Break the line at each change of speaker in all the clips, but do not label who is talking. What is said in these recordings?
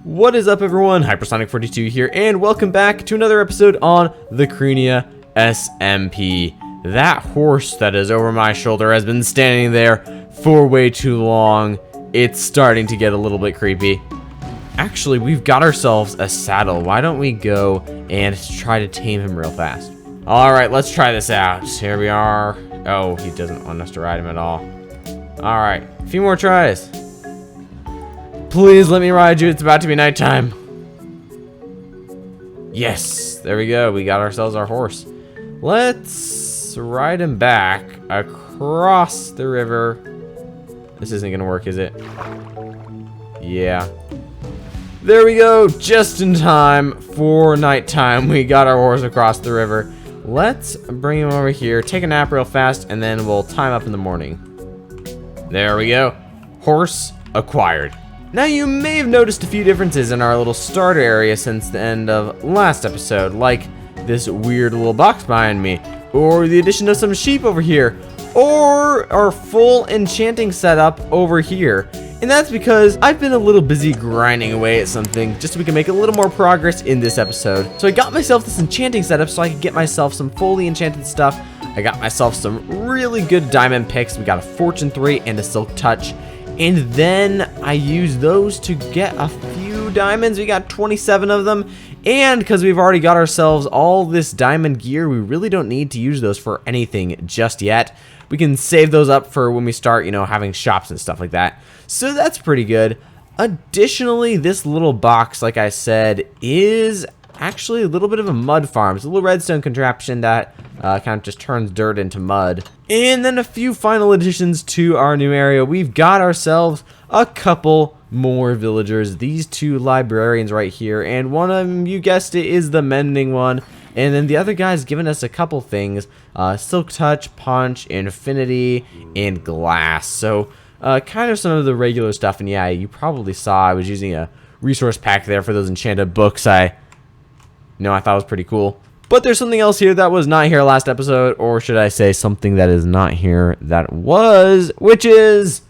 What is up, everyone? Hypersonic42 here, and welcome back to another episode on the Krenia SMP. That horse that is over my shoulder has been standing there for way too long. It's starting to get a little bit creepy. Actually, we've got ourselves a saddle. Why don't we go and try to tame him real fast? Alright, let's try this out. Here we are. Oh, he doesn't want us to ride him at all. Alright, a few more tries. Please let me ride you. It's about to be nighttime. Yes, there we go. We got ourselves our horse. Let's ride him back across the river. This isn't gonna work, is it? Yeah. There we go. Just in time for nighttime. We got our horse across the river. Let's bring him over here, take a nap real fast, and then we'll time up in the morning. There we go. Horse acquired. Now, you may have noticed a few differences in our little starter area since the end of last episode, like this weird little box behind me, or the addition of some sheep over here, or our full enchanting setup over here. And that's because I've been a little busy grinding away at something just so we can make a little more progress in this episode. So I got myself this enchanting setup so I could get myself some fully enchanted stuff. I got myself some really good diamond picks. We got a Fortune 3 and a Silk Touch. And then I used those to get a few diamonds. We got 27 of them. And because we've already got ourselves all this diamond gear, we really don't need to use those for anything just yet. We can save those up for when we start, you know, having shops and stuff like that. So that's pretty good. Additionally, this little box, like I said, is actually a little bit of a mud farm. It's a little redstone contraption that kind of just turns dirt into mud. And then a few final additions to our new area. We've got ourselves a couple more villagers. These two librarians right here. And one of them, you guessed it, is the mending one. And then the other guy's given us a couple things. Silk Touch, Punch, Infinity, and Glass. So kind of some of the regular stuff. And yeah, you probably saw I was using a resource pack there for those enchanted books. I thought was pretty cool. But there's something else here that was not here last episode, or should I say something that is not here that was, which is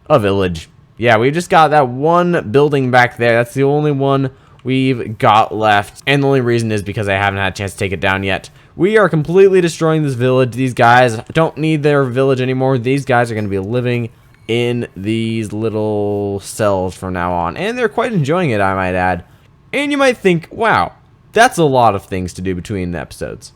a village. Yeah, we just got that one building back there. That's the only one we've got left, and the only reason is because I haven't had a chance to take it down yet. We are completely destroying this village. These guys don't need their village anymore. These guys are going to be living in these little cells from now on, and they're quite enjoying it, I might add. And you might think, wow, that's a lot of things to do between episodes.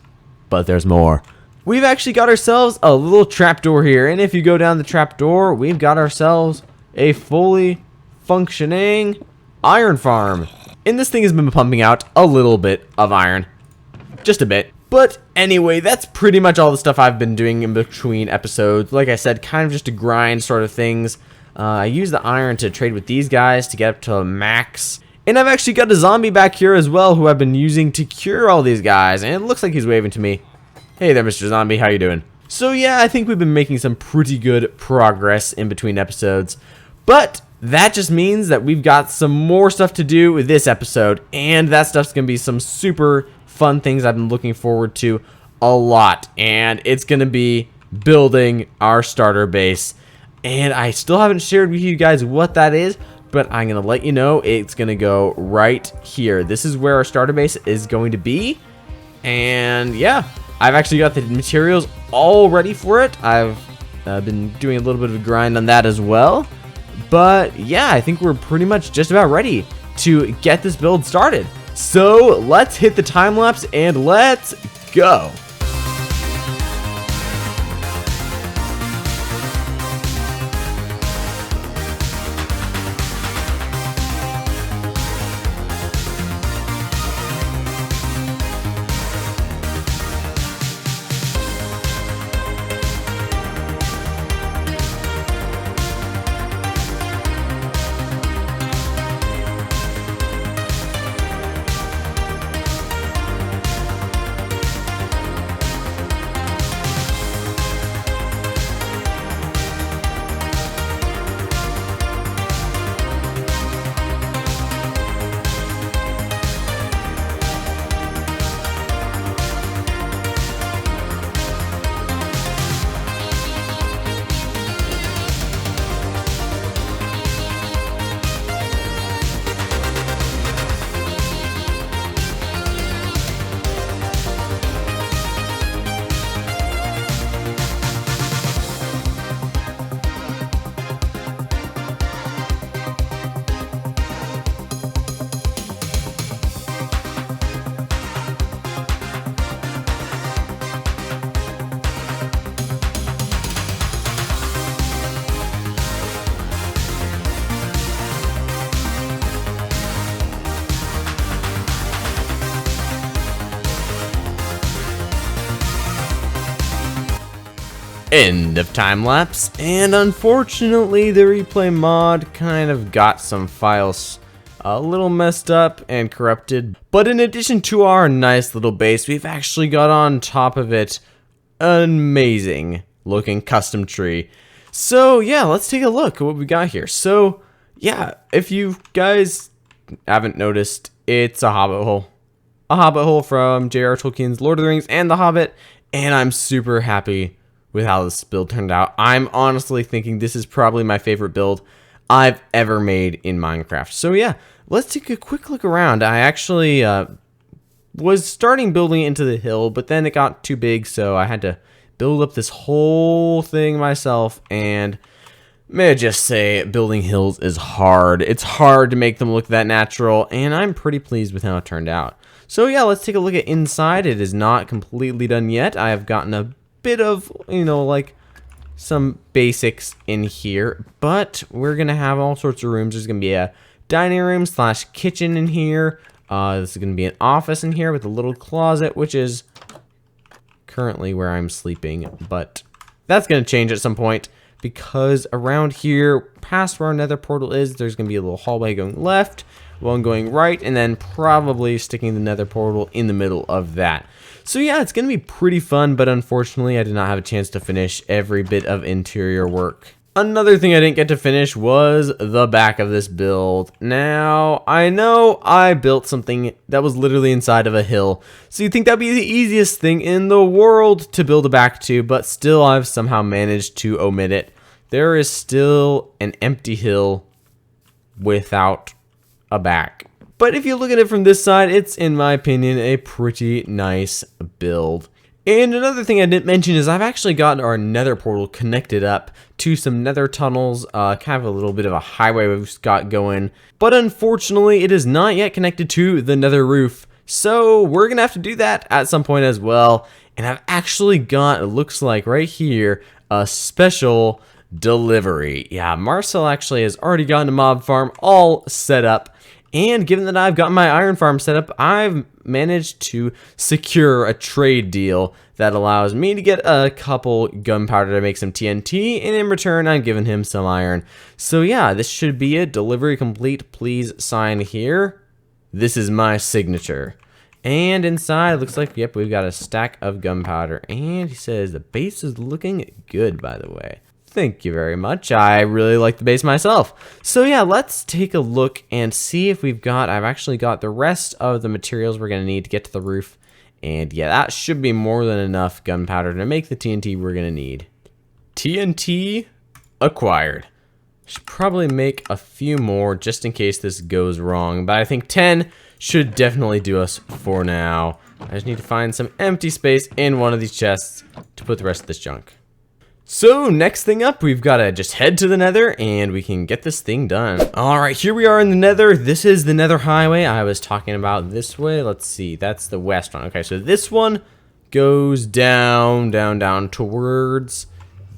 But there's more. We've actually got ourselves a little trapdoor here. And if you go down the trapdoor, we've got ourselves a fully functioning iron farm. And this thing has been pumping out a little bit of iron. Just a bit. But anyway, that's pretty much all the stuff I've been doing in between episodes. Like I said, kind of just a grind sort of things. I use the iron to trade with these guys to get up to max. And I've actually got a zombie back here as well who I've been using to cure all these guys. And it looks like he's waving to me. Hey there, Mr. Zombie. How you doing? So yeah, I think we've been making some pretty good progress in between episodes. But that just means that we've got some more stuff to do with this episode. And that stuff's going to be some super fun things I've been looking forward to a lot. And it's going to be building our starter base. And I still haven't shared with you guys what that is, but I'm going to let you know it's going to go right here. This is where our starter base is going to be. And yeah, I've actually got the materials all ready for it. I've been doing a little bit of a grind on that as well. But yeah, I think we're pretty much just about ready to get this build started. So let's hit the time lapse and let's go. End of time lapse, and unfortunately the replay mod kind of got some files a little messed up and corrupted. But in addition to our nice little base, we've actually got on top of it an amazing looking custom tree. So yeah, let's take a look at what we got here. So yeah, if you guys haven't noticed, it's a hobbit hole. A hobbit hole from J.R. Tolkien's Lord of the Rings and The Hobbit, and I'm super happy with how this build turned out. I'm honestly thinking this is probably my favorite build I've ever made in Minecraft. So yeah, let's take a quick look around. I actually was starting building into the hill, but then it got too big, so I had to build up this whole thing myself, and may I just say, building hills is hard. It's hard to make them look that natural, and I'm pretty pleased with how it turned out. So yeah, let's take a look at inside. It is not completely done yet. I have gotten a bit of, like some basics in here, but we're gonna have all sorts of rooms. There's gonna be a dining room slash kitchen in here. This is gonna be an office in here with a little closet, which is currently where I'm sleeping, but that's gonna change at some point because around here, past where our nether portal is, there's gonna be a little hallway going left, one going right, and then probably sticking the nether portal in the middle of that. So yeah, it's gonna be pretty fun, but unfortunately I did not have a chance to finish every bit of interior work. Another thing I didn't get to finish was the back of this build. Now, I know I built something that was literally inside of a hill, so you'd think that'd be the easiest thing in the world to build a back to, but still I've somehow managed to omit it. There is still an empty hill without a back. But if you look at it from this side, it's, in my opinion, a pretty nice build. And another thing I didn't mention is I've actually got our nether portal connected up to some nether tunnels, kind of a little bit of a highway we've got going. But unfortunately, it is not yet connected to the nether roof. So we're going to have to do that at some point as well. And I've actually got, it looks like right here, a special delivery. Yeah, Marcel actually has already gotten a mob farm all set up. And given that I've got my iron farm set up, I've managed to secure a trade deal that allows me to get a couple gunpowder to make some TNT, and in return, I'm giving him some iron. So yeah, this should be it. Delivery complete. Please sign here. This is my signature. And inside, it looks like, yep, we've got a stack of gunpowder. And he says the base is looking good, by the way. Thank you very much. I really like the base myself. So yeah, let's take a look and see if I've actually got the rest of the materials we're gonna need to get to the roof. And yeah, that should be more than enough gunpowder to make the TNT we're gonna need. TNT acquired. Should probably make a few more just in case this goes wrong, but I think 10 should definitely do us for now. I just need to find some empty space in one of these chests to put the rest of this junk. So next thing up, we've got to just head to the nether and we can get this thing done. All right, here we are in the nether. This is the nether highway I was talking about this way. Let's see, that's the west one. Okay, so this one goes down towards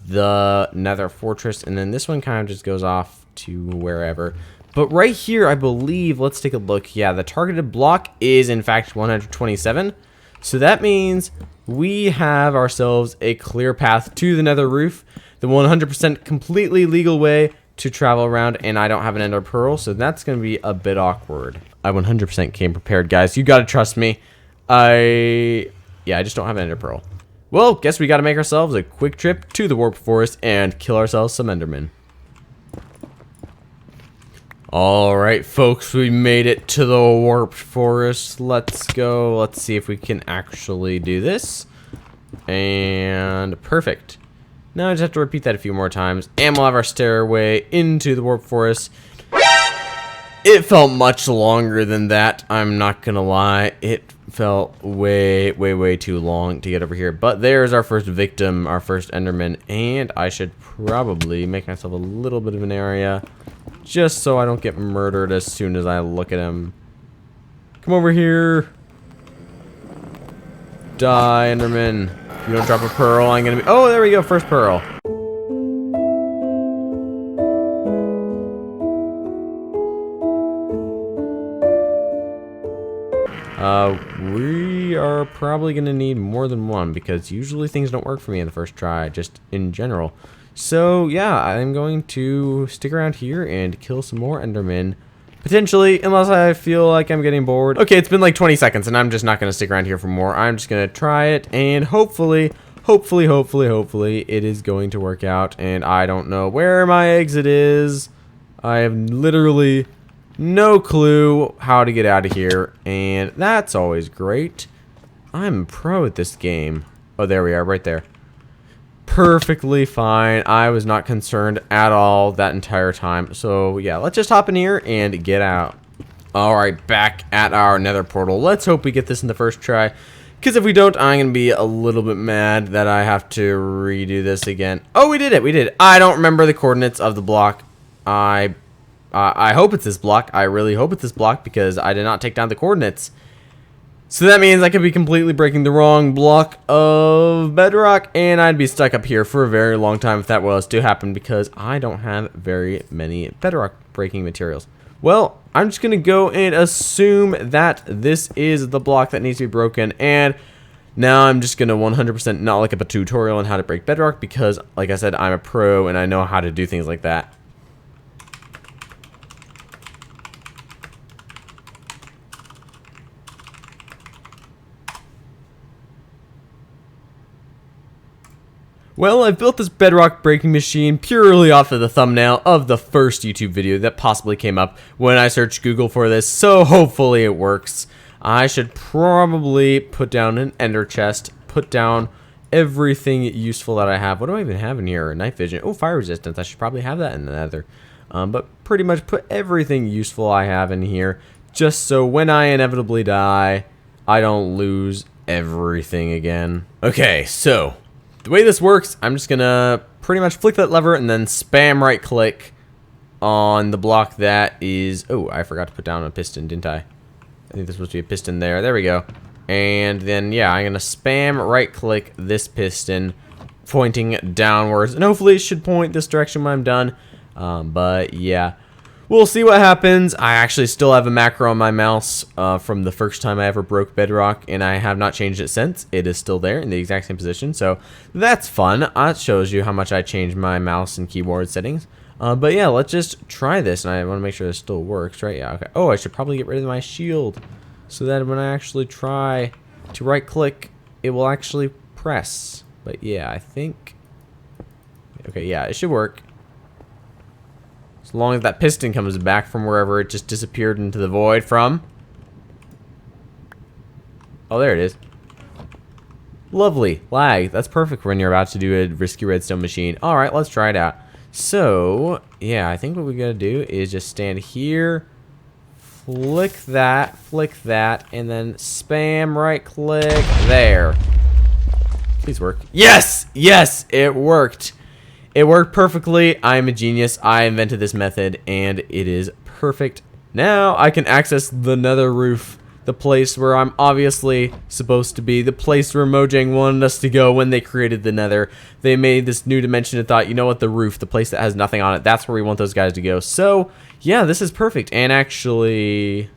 the nether fortress. And then this one kind of just goes off to wherever. But right here, I believe, let's take a look. Yeah, the targeted block is in fact 127. So that means we have ourselves a clear path to the nether roof, the 100% completely legal way to travel around, and I don't have an ender pearl, so that's going to be a bit awkward. I 100% came prepared, guys. You got to trust me. I just don't have an ender pearl. Well, guess we got to make ourselves a quick trip to the warp forest and kill ourselves some endermen. Alright folks, we made it to the warped forest. Let's go. Let's see if we can actually do this. And perfect. Now I just have to repeat that a few more times. And we'll have our stairway into the warped forest. It felt much longer than that, I'm not gonna lie. It felt way too long to get over here. But there's our first victim, our first enderman. And I should probably make myself a little bit of an area just so I don't get murdered as soon as I look at him. Come over here. Die, Enderman. If you don't drop a pearl, I'm gonna be... Oh, there we go, first pearl. We are probably going to need more than one because usually things don't work for me in the first try, just in general. So, yeah, I'm going to stick around here and kill some more Endermen. Potentially, unless I feel like I'm getting bored. Okay, it's been like 20 seconds and I'm just not going to stick around here for more. I'm just going to try it and hopefully it is going to work out. And I don't know where my exit is. I have literally no clue how to get out of here, and that's always great. I'm a pro at this game. Oh, there we are, right there. Perfectly fine. I was not concerned at all that entire time. So, yeah, let's just hop in here and get out. Alright, back at our nether portal. Let's hope we get this in the first try, because if we don't, I'm going to be a little bit mad that I have to redo this again. Oh, we did it. We did it. I don't remember the coordinates of the block. I hope it's this block. I really hope it's this block because I did not take down the coordinates. So that means I could be completely breaking the wrong block of bedrock and I'd be stuck up here for a very long time if that was to happen because I don't have very many bedrock breaking materials. Well, I'm just going to go and assume that this is the block that needs to be broken, and now I'm just going to 100% not look up a tutorial on how to break bedrock because, like I said, I'm a pro and I know how to do things like that. Well, I've built this bedrock breaking machine purely off of the thumbnail of the first YouTube video that possibly came up when I searched Google for this, so hopefully it works. I should probably put down an ender chest, put down everything useful that I have. What do I even have in here? Night vision. Oh, fire resistance. I should probably have that in the nether. But pretty much put everything useful I have in here, just so when I inevitably die, I don't lose everything again. Okay, so the way this works, I'm just gonna pretty much flick that lever and then spam right click on the block that is... Oh, I forgot to put down a piston, didn't I? I think there's supposed to be a piston there. There we go. And then, yeah, I'm gonna spam right click this piston pointing downwards. And hopefully it should point this direction when I'm done. But, yeah. We'll see what happens. I actually still have a macro on my mouse from the first time I ever broke bedrock, and I have not changed it since. It is still there in the exact same position, so that's fun. That shows you how much I changed my mouse and keyboard settings. But yeah, let's just try this, and I want to make sure this still works, right? Yeah, okay. Oh, I should probably get rid of my shield so that when I actually try to right-click, it will actually press. But yeah, I think... Okay, yeah, it should work. As long as that piston comes back from wherever it just disappeared into the void from. Oh, there it is. Lovely. Lag. That's perfect when you're about to do a risky redstone machine. Alright, let's try it out. So, yeah, I think what we gotta do is just stand here, flick that, and then spam right click there. Please work. Yes! Yes! It worked. It worked perfectly. I am a genius. I invented this method, and it is perfect. Now I can access the nether roof, the place where I'm obviously supposed to be, the place where Mojang wanted us to go when they created the nether. They made this new dimension and thought, you know what, the roof, the place that has nothing on it, that's where we want those guys to go. So, yeah, this is perfect. And actually,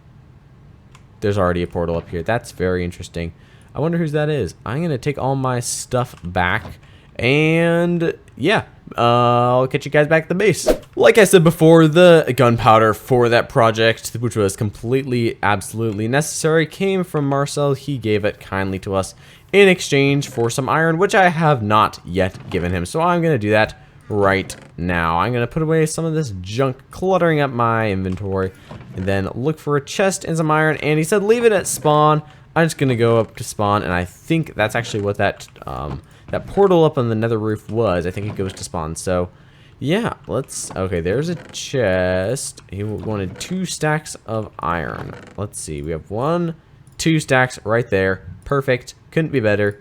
there's already a portal up here. That's very interesting. I wonder whose that is. I'm going to take all my stuff back. And yeah, I'll catch you guys back at the base. Like I said before, the gunpowder for that project, which was completely, absolutely necessary, came from Marcel. He gave it kindly to us in exchange for some iron, which I have not yet given him. So I'm going to do that right now. I'm going to put away some of this junk cluttering up my inventory and then look for a chest and some iron. And he said, leave it at spawn. I'm just going to go up to spawn, and I think that's actually what that portal up on the nether roof was. I think it goes to spawn. So, yeah, let's... Okay, there's a chest. He wanted 2 stacks of iron. Let's see. We have 1, 2 stacks right there. Perfect. Couldn't be better.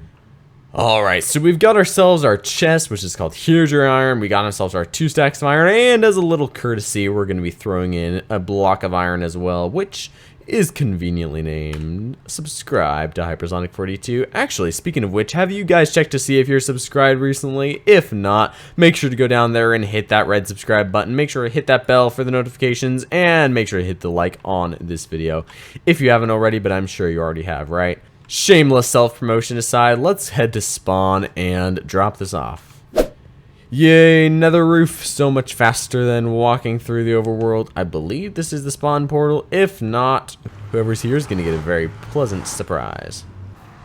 Alright, so we've got ourselves our chest, which is called Here's Your Iron. We got ourselves our 2 stacks of iron, and as a little courtesy, we're going to be throwing in a block of iron as well, which is conveniently named Subscribe to Hypersonic42. Actually, speaking of which, have you guys checked to see if you're subscribed recently? If not, make sure to go down there and hit that red subscribe button. Make sure to hit that bell for the notifications, and make sure to hit the like on this video if you haven't already, but I'm sure you already have, right? Shameless self-promotion aside, let's head to spawn and drop this off. Yay, Nether roof, so much faster than walking through the overworld. I believe this is the spawn portal. If not, whoever's here is going to get a very pleasant surprise.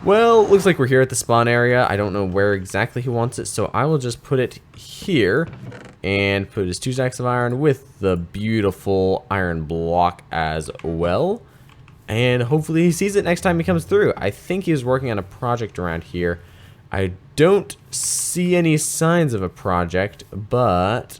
Well, looks like we're here at the spawn area. I don't know where exactly he wants it, so I will just put it here and put his 2 stacks of iron with the beautiful iron block as well. And hopefully he sees it next time he comes through. I think he was working on a project around here. I don't see any signs of a project, but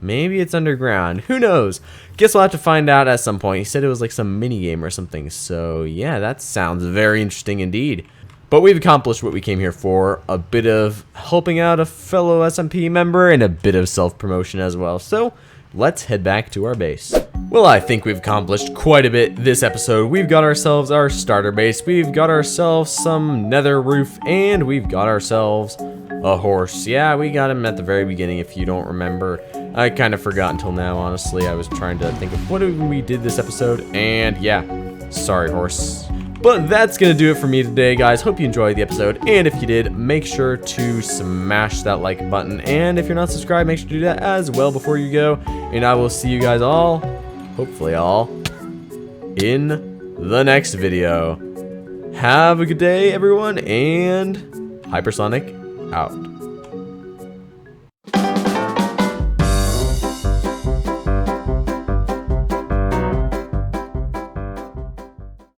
maybe it's underground. Who knows? Guess we'll have to find out at some point. He said it was like some mini game or something. So yeah, that sounds very interesting indeed. But we've accomplished what we came here for. A bit of helping out a fellow SMP member and a bit of self-promotion as well. So let's head back to our base. Well, I think we've accomplished quite a bit this episode. We've got ourselves our starter base, we've got ourselves some nether roof, and we've got ourselves a horse. Yeah, we got him at the very beginning, if you don't remember. I kind of forgot until now, honestly. I was trying to think of what we did this episode, and yeah, sorry, horse. But that's going to do it for me today, guys. Hope you enjoyed the episode, and if you did, make sure to smash that like button, and if you're not subscribed, make sure to do that as well before you go, and I will see you guys all, hopefully all, in the next video. Have a good day, everyone, and Hypersonic out.